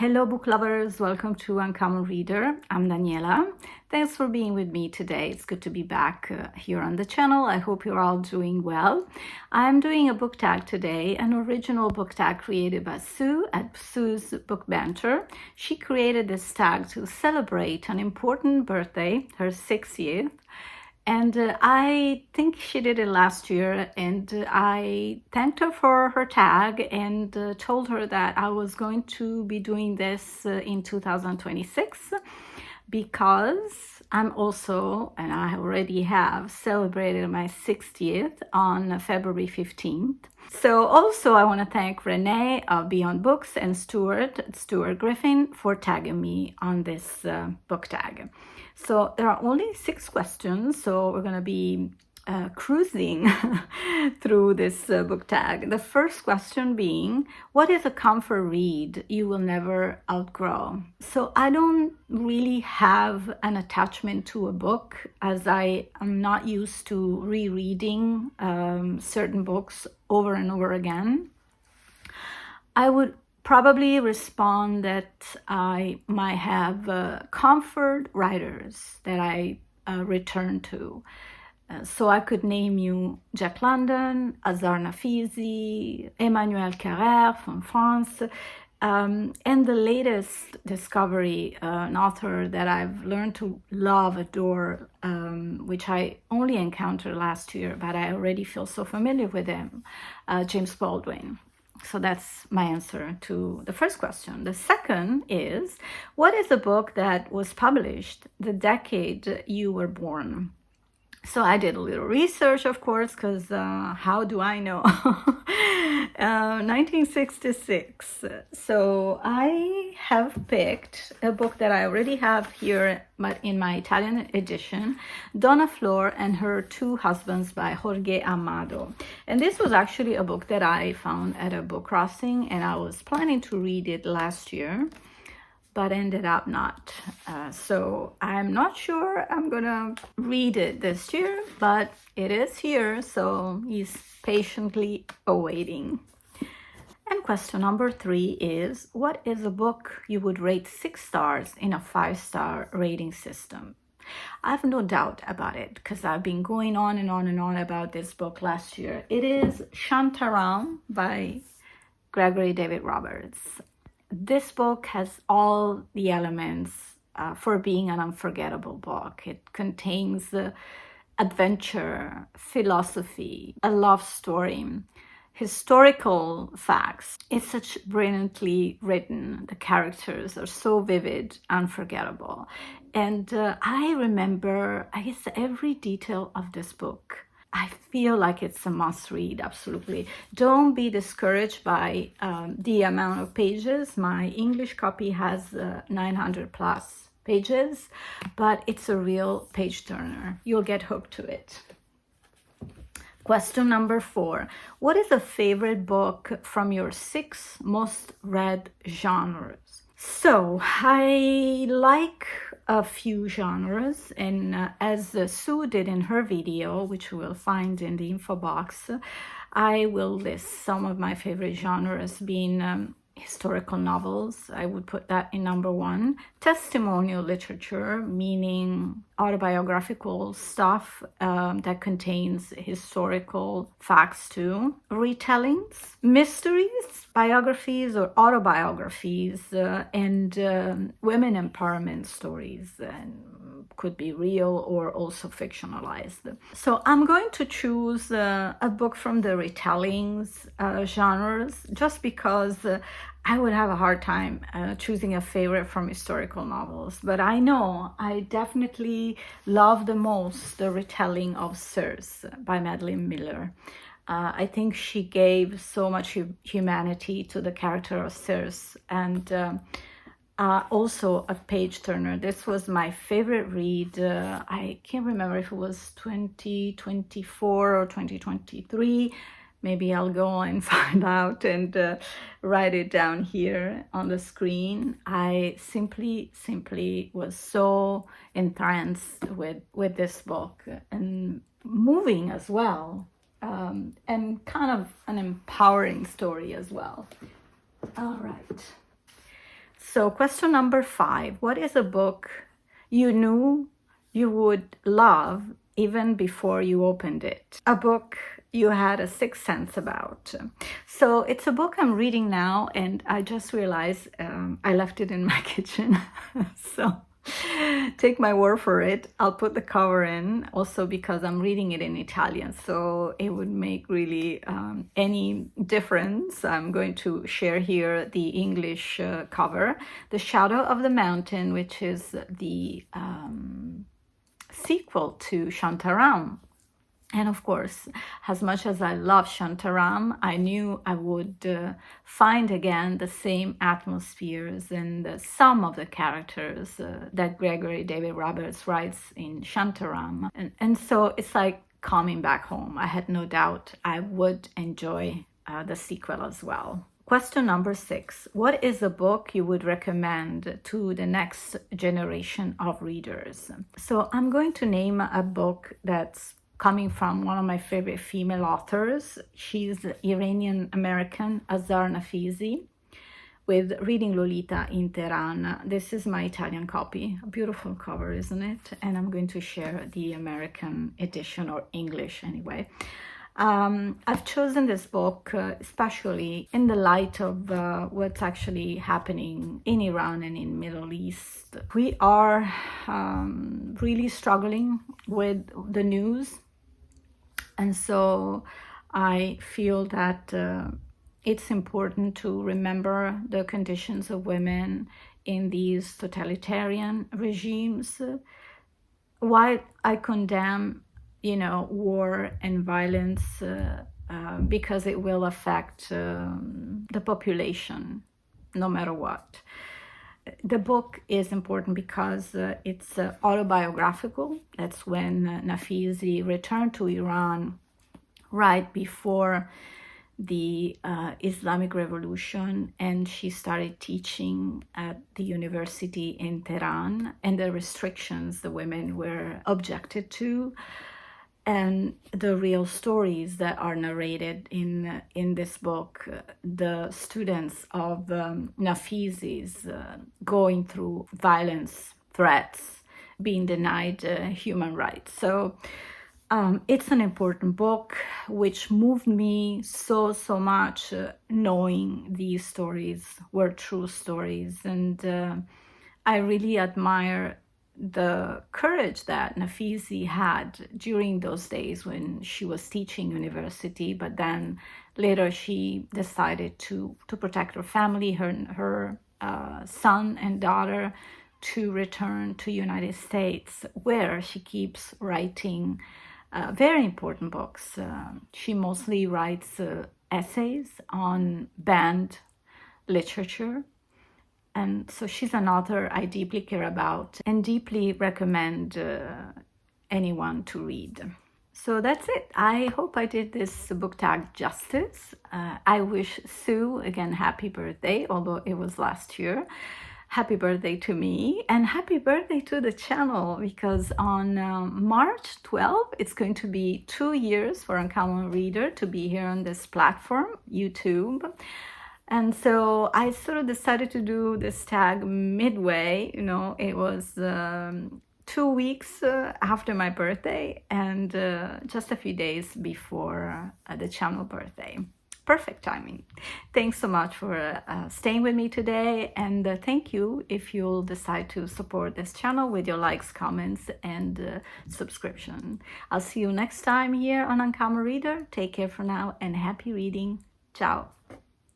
Hello book lovers, welcome to Uncommon Reader. I'm Daniela. Thanks for being with me today. It's good to be back here on the channel. I hope you're all doing well. I'm doing a book tag today, an original book tag created by Sue at Sue's Book Banter. She created this tag to celebrate an important birthday, her 60th. And I think she did it last year, and I thanked her for her tag and told her that I was going to be doing this in 2026 because I'm also, and I already have, celebrated my 60th on February 15th. So also I want to thank Reney of Beyond Books and Stuart Griffin for tagging me on this book tag. So there are only 6 questions, so we're going to be cruising through this book tag. The first question being, what is a comfort read you will never outgrow? So I don't really have an attachment to a book, as I am not used to rereading certain books over and over again. I would probably respond that I might have comfort writers that I return to. So I could name you Jack London, Azar Nafizi, Emmanuel Carrère from France, and the latest discovery, an author that I've learned to love, adore, which I only encountered last year, but I already feel so familiar with him, James Baldwin. So that's my answer to the first question. The second is, what is a book that was published the decade you were born? So I did a little research, of course, because how do I know? 1966. So I have picked a book that I already have here, but in my Italian edition, Donna Flor and Her Two Husbands by Jorge Amado. And this was actually a book that I found at a book crossing, and I was planning to read it last year, but ended up not. So I'm not sure I'm gonna read it this year, but it is here, so he's patiently awaiting. And question number 3 is, what is a book you would rate 6 stars in a 5-star rating system? I have no doubt about it, because I've been going on and on and on about this book last year. It is Shantaram by Gregory David Roberts. This book has all the elements for being an unforgettable book. It contains adventure, philosophy, a love story, historical facts. It's such brilliantly written. The characters are so vivid, unforgettable. And I remember, I guess, every detail of this book. I feel like it's a must read, absolutely. Don't be discouraged by the amount of pages. My English copy has 900 plus pages, but it's a real page turner. You'll get hooked to it. Question number 4. What is a favorite book from your 6 most read genres? So I like a few genres, and as Sue did in her video, which you will find in the info box, I will list some of my favorite genres being historical novels. I would put that in number 1. Testimonial literature, meaning autobiographical stuff that contains historical facts too. Retellings, mysteries, biographies or autobiographies, and women empowerment stories, and could be real or also fictionalized. So I'm going to choose a book from the retellings genres, just because I would have a hard time choosing a favorite from historical novels. But I know I definitely love the most the retelling of Circe by Madeline Miller. I think she gave so much humanity to the character of Circe, and also a page turner. This was my favorite read. I can't remember if it was 2024 or 2023. Maybe I'll go and find out and write it down here on the screen. I simply was so entranced with this book, and moving as well, and kind of an empowering story as well. All right. So question number 5, what is a book you knew you would love even before you opened it? A book you had a sixth sense about. So it's a book I'm reading now, and I just realized I left it in my kitchen. So take my word for it. I'll put the cover in, also because I'm reading it in Italian, so it would make really any difference. I'm going to share here the English cover, The Shadow of the Mountain, which is the sequel to Shantaram. And of course, as much as I love Shantaram, I knew I would find again the same atmospheres and some of the characters that Gregory David Roberts writes in Shantaram. And so it's like coming back home. I had no doubt I would enjoy the sequel as well. Question number 6. What is a book you would recommend to the next generation of readers? So I'm going to name a book that's coming from one of my favorite female authors. She's Iranian-American Azar Nafisi, with Reading Lolita in Tehran. This is my Italian copy. A beautiful cover, isn't it? And I'm going to share the American edition, or English anyway. I've chosen this book especially in the light of what's actually happening in Iran and in Middle East. We are really struggling with the news, and so I feel that it's important to remember the conditions of women in these totalitarian regimes. While I condemn war and violence because it will affect the population no matter what. The book is important because it's autobiographical. That's when Nafisi returned to Iran right before the Islamic Revolution, and she started teaching at the university in Tehran, and the restrictions the women were objected to, and the real stories that are narrated in this book, the students of Nafisi's going through violence, threats, being denied human rights. So it's an important book which moved me so much, knowing these stories were true stories, and I really admire the courage that Nafisi had during those days when she was teaching university, but then later she decided to protect her family, her son and daughter, to return to United States, where she keeps writing very important books. She mostly writes essays on banned literature. And so she's an author I deeply care about and deeply recommend anyone to read. So that's it. I hope I did this book tag justice. I wish Sue, again, happy birthday, although it was last year. Happy birthday to me, and happy birthday to the channel, because on March 12th, it's going to be 2 years for Uncommon Reader to be here on this platform, YouTube. And so I sort of decided to do this tag midway. It was 2 weeks after my birthday, and just a few days before the channel birthday. Perfect timing. Thanks so much for staying with me today, and thank you if you'll decide to support this channel with your likes, comments, and subscription. I'll see you next time here on Uncommon Reader. Take care for now, and happy reading. Ciao.